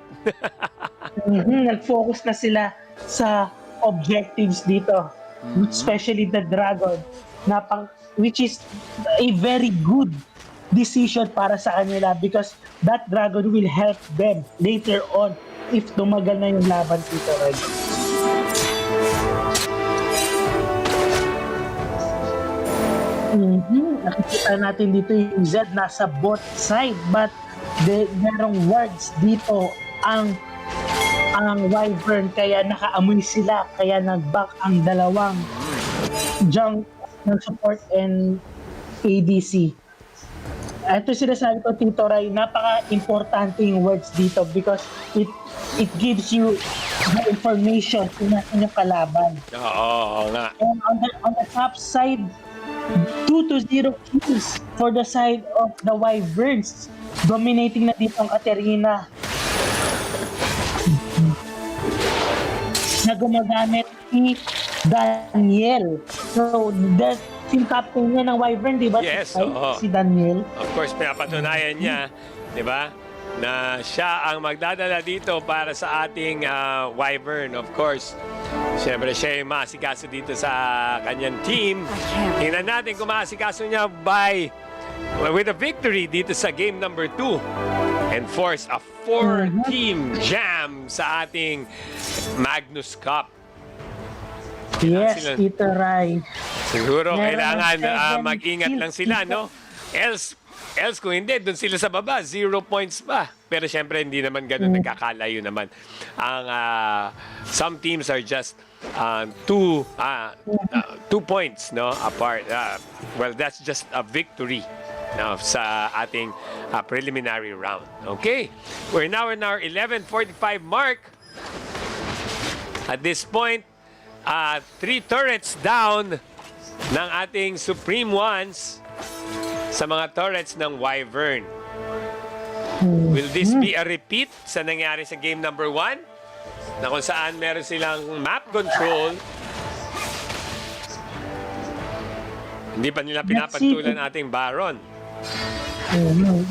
Nag-focus na sila sa objectives dito, especially the dragon, which is a very good decision para sa kanila, because that dragon will help them later on if tumagal na yung laban, Tito Ray. Nakikita natin dito yung Z nasa both side, but merong wards dito ang Wyvern, kaya nakaamoy sila, kaya nag-back ang dalawang junk ng support and ADC. Ito sinasabi ko, Tito Ray, napaka-importante yung words dito because it gives you the information kung nasan yung kalaban. Oo nga. And on the top side, 2-0 kills for the side of the Wyverns. Dominating na dito ang Katerina na gumagamit si Daniel. So, yung captain niya ng Wyvern, di ba? Yes, si Daniel. Of course, pinapatunayan niya, di ba, na siya ang magdadala dito para sa ating Wyvern, of course. Siyempre, siya yung maasikaso dito sa kanyang team. Tingnan natin kung maasikaso niya with a victory dito sa game number 2 and force a 4-team jam sa ating Magnus Cup. Yes, Tito Ray. Siguro kailangan mag-ingat lang sila, no? Else kung hindi, dun sila sa baba, 0 points pa. Pero syempre, hindi naman ganun, nagkakalayo naman. Some teams are just 2 points, no, apart. Well, that's just a victory sa ating preliminary round. Okay, we're now in our 11:45 mark. At this point, 3 turrets down ng ating Supreme Ones sa mga turrets ng Wyvern. Will this be a repeat sa nangyari sa game number 1? Na kung saan meron silang map control. Hindi pa nila pinapagtulan ating Baron.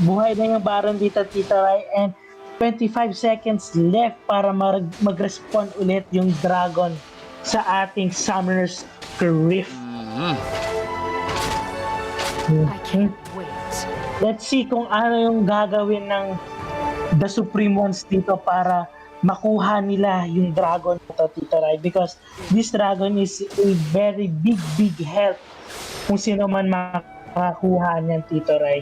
Buhay na yung Baron dito, Tito Ray, and 25 seconds left para mag-respond ulit yung Dragon sa ating Summoner's Rift. I can't wait. Let's see kung ano yung gagawin ng The Supreme Ones dito para makuha nila yung Dragon ito, Tito Ray, because this Dragon is a very big help kung sino man makakuha niyan, Tito Ray.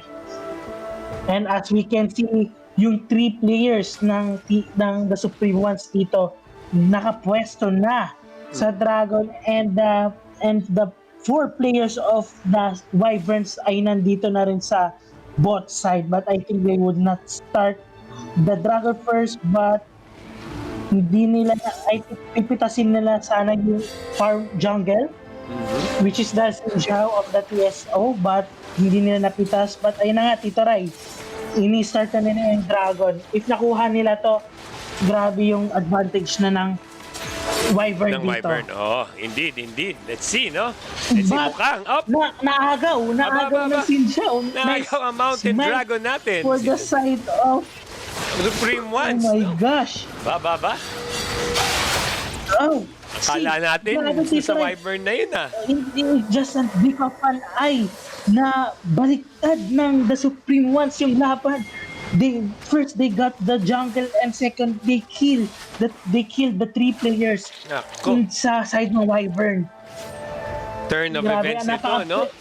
And as we can see, yung 3 players ng The Supreme Ones dito nakapwesto na sa Dragon, and the 4 players of the Wyverns ay nandito na rin sa bot side, but I think they would not start the Dragon first, but hindi nila ay pipitasin nila sana yung farm jungle, which is the Sinjao of the TSO, but hindi nila napitas. But ayun na nga, Tito Ray, ini-start na nila yung Dragon. If nakuha nila to, grabe yung advantage na ng Wyvern dito. Wyvern. Oh, indeed. Let's see, no? Let's see, mukhang up. Naagaw ng Sinjao. Naagaw ang Mountain Dragon natin. For the side of Supreme Ones. Oh my gosh. Ba? Oh. Akala natin sa Wyvern na yun, Hindi just a blink of an eye na baliktad ng The Supreme Ones yung laban. First they got the jungle, and second they killed the 3 players sa side ng Wyvern. Turn of events ito, no?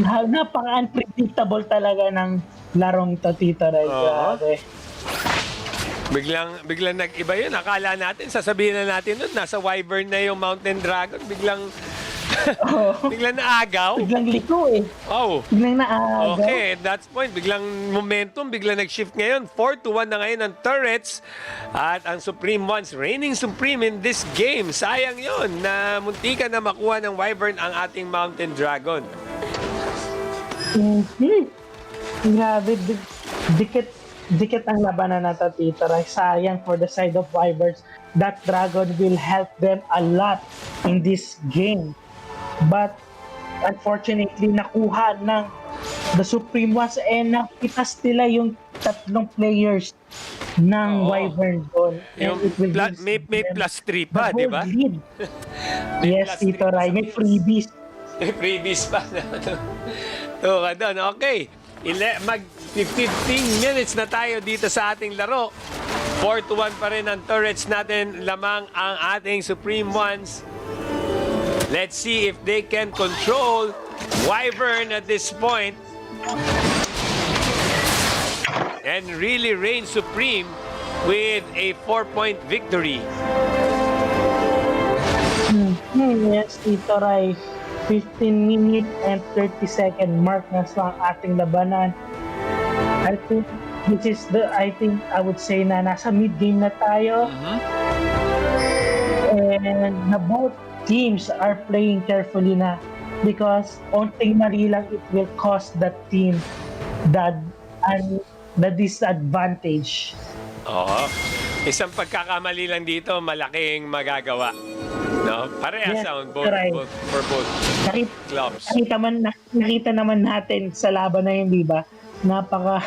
Napaka-unpredictable talaga ng larong ito, Tito Ray. Grabe. Biglang nag-iba yun. Akala natin, sasabihin na natin nun, nasa Wyvern na yung Mountain Dragon. Biglang naagaw. Biglang liko eh. Oh. Biglang naagaw. Okay, at that point, biglang momentum, biglang nag-shift ngayon. 4-1 na ngayon ang turrets. At ang Supreme Ones, reigning supreme in this game. Sayang yon na muntikan na makuha ng Wyvern ang ating Mountain Dragon. Grabe, dikit ang labanan na ito, Tito Ray. Sayang for the side of Wyverns. That Dragon will help them a lot in this game. But unfortunately, nakuha ng The Supreme Ones, and nakitas nila yung 3 players ng Wyvern doon. May plus 3 pa, di ba? Yes, Tito Ray. May freebies. May freebies pa. Ito ka doon. Okay. 15 minutes na tayo dito sa ating laro. 4-1 pa rin ang turrets natin. Lamang ang ating Supreme Ones. Let's see if they can control Wyvern at this point and really reign supreme with a 4-point victory. Yes, Tito Rai. 15-minute and 30-second mark na sa ating labanan. I think I would say na nasa mid-game na tayo. And na both teams are playing carefully na because onting mali lang it will cost that team the disadvantage. Oo. Isang pagkakamali lang dito, malaking magagawa. No? Parehas Yes, sound both, right. for both Nakita, clubs. nakita naman natin sa laban na yun, di ba? Napaka...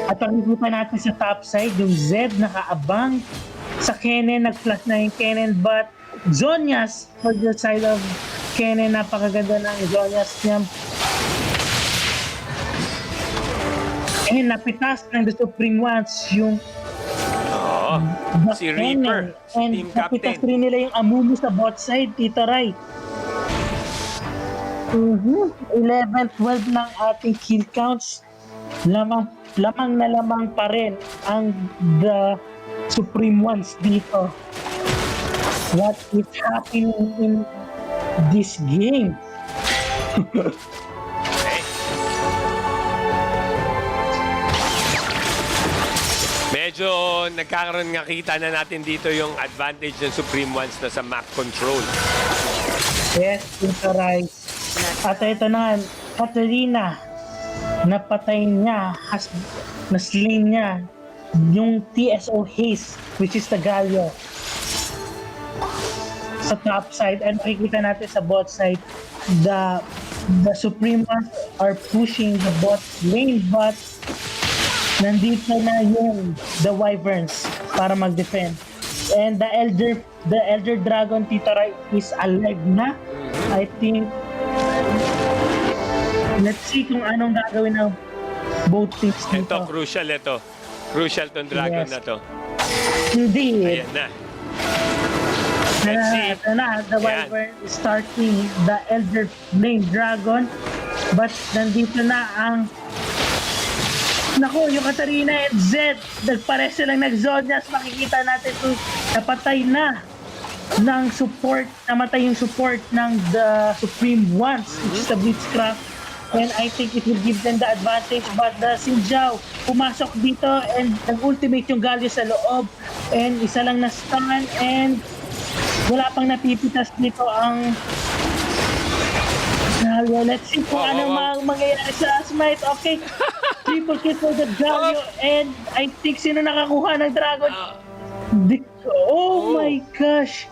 At pag-ipupan natin sa top side, yung Zed nakaabang sa Kennen, nag-flash na yung Kennen, but Zonias for the side of Kennen, napakaganda ng Zonias niya. And napitas ng The Supreme Ones yung Oo. Si Reaper, si and team napitas captain. rin nila yung Amumu sa bot side, Tito Rai. 11-12 ng ating kill counts. Lamang na lamang pa rin ang The Supreme Ones dito. What is happening in this game? Okay. Medyo nagkakaroon nga kita na natin dito yung advantage ng Supreme Ones na sa map control. Yes, Tito Rai. At ito na, Katarina, napatay niya, naslain niya yung TSO Haze, which is the Galio sa top side. And makikita natin sa bot side, the Supreme Ones are pushing the bot lane, but nandito na yung the Wyverns para mag-defend. And the Elder Dragon, Tito Rai, is alive na. I think let's see kung anong gagawin ng both teams dito. Ito, crucial ito. Crucial tong dragon Yes. na to. Hindi. Ayan na. Let's see. Ito na, the Ayan. Wyvern is starting the Elder Flame Dragon. But nandito na ang naku, yung Katarina and Zed, nagpare silang nag-Zonias. Makikita natin ito, napatay na ng support, namatay yung support ng the Supreme Ones, which is the Blitzcraft. And I think it will give them the advantage, but the Sinjao pumasok dito and nag-ultimate yung Galio sa loob and isa lang na stun and wala pang napipitas dito ang Galio. Let's see kung ano mangyayari sa Smite. Okay, triple kill for the Galio and I think sino nakakuha ng Dragon? Oh my gosh!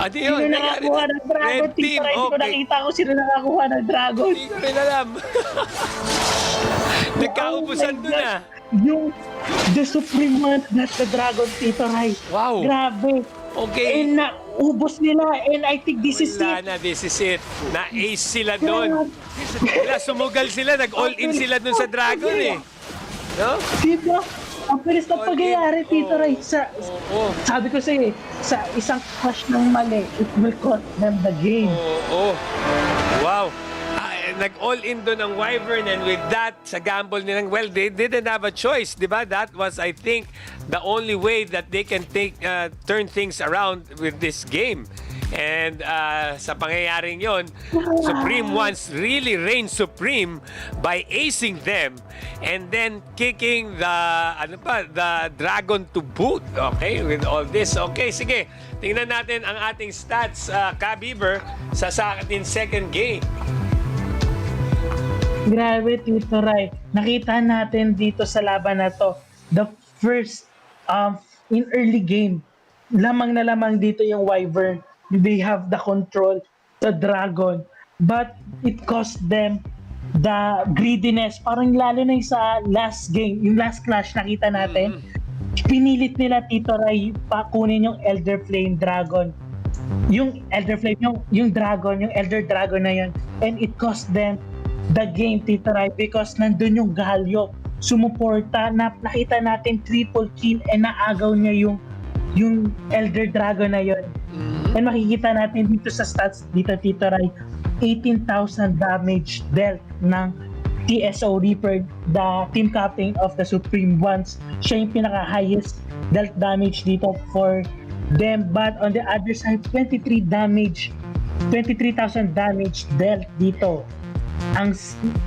Adi Sino yun, nakakuha ng Dragon? Red team, Tito Rai, hindi ko okay. nakita ko sino nakakuha ng Dragon. Hindi ko rin alam. Nagkaubusan Oh my doon gosh. ah. Yung The Supreme One got the Dragon, Tito Rai. Wow. Grabe. Okay. And naubos nila. And I think this is Wala it. na, this is it. Na-ace sila doon. Wala, sumugal sila, nag-all-in sila doon sa dragon eh. No? Diba? Ang bilis na pagyayari, Tito Rai. Sabi ko sa'yo, sa isang crush ng mali, it will cost them the game. Oo. Wow. Nag-all-in doon ang Wyvern and with that, sa gamble nilang, well, they didn't have a choice, di ba? That was, I think, the only way that they can turn things around with this game. And sa pangyayaring yon, Supreme Ones really reign supreme by acing them and then kicking the dragon to boot. Okay, with all this. Okay, sige. Tingnan natin ang ating stats, Kabiber, sa ating second game. Grabe, Tito Rai. Nakita natin dito sa laban na to, the first, in early game, lamang na lamang dito yung Wyvern. They have the control, the dragon, but it cost them the greediness. Parang lalo na yung sa last game, yung last clash nakita natin, pinilit nila, Tito Rai, pakunin yung Elder Flame Dragon. Yung Elder Flame, yung dragon, yung Elder Dragon na yun, and it cost them the game, Tito Rai, because nandun yung Galio sumuporta, nakita natin triple kill and naagaw niya yung yung Elder Dragon na yun. And makikita natin dito sa stats dito, Tito Ray, 18,000 damage dealt ng TSO Reaper, the team captain of the Supreme Ones. Siya yung pinaka-highest dealt damage dito for them. But on the other side, 23,000 damage dealt dito ang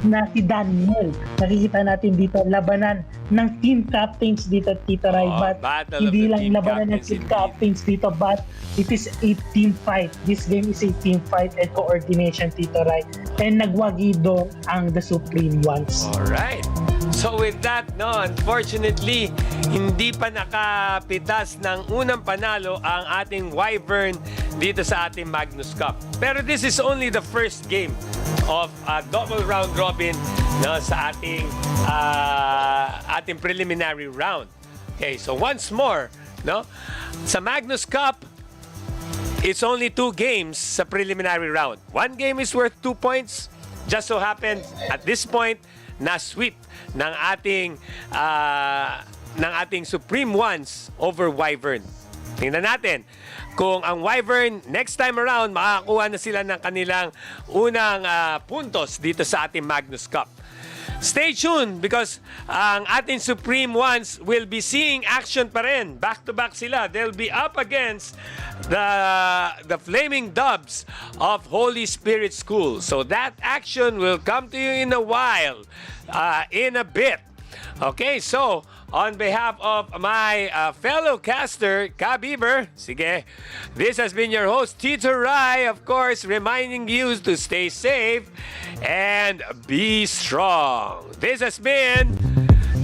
na si Daniel. Nakikita natin dito labanan ng team captains dito, Tito Ray, but hindi lang labanan ng team captains dito, but it is a team fight. This game is a team fight and coordination, Tito Ray, and nagwagi doon ang the Supreme Ones. Alright. So with that, no, unfortunately, hindi pa nakapitas ng unang panalo ang ating Wyvern dito sa ating Magnus Cup. Pero this is only the first game of double round robin, no, sa ating preliminary round. Okay, so once more, no, sa Magnus Cup, it's only 2 games sa preliminary round. 1 game is worth 2 points. Just so happened at this point na sweep ng ating Supreme Ones over Wyvern. Tingnan natin kung ang Wyvern next time around makakakuha na sila ng kanilang unang puntos dito sa ating Magnus Cup. Stay tuned because ang ating Supreme Ones will be seeing action pa rin. Back-to-back sila. They'll be up against the Flaming Doves of Holy Spirit School. So that action will come to you in a while, in a bit. Okay, so on behalf of my fellow caster, Ka Beaver, sige, this has been your host, Tito Rai, of course, reminding you to stay safe and be strong. This has been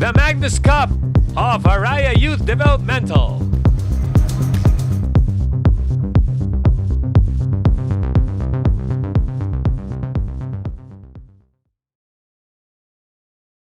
the Magnus Cup of Haraya Youth Developmental.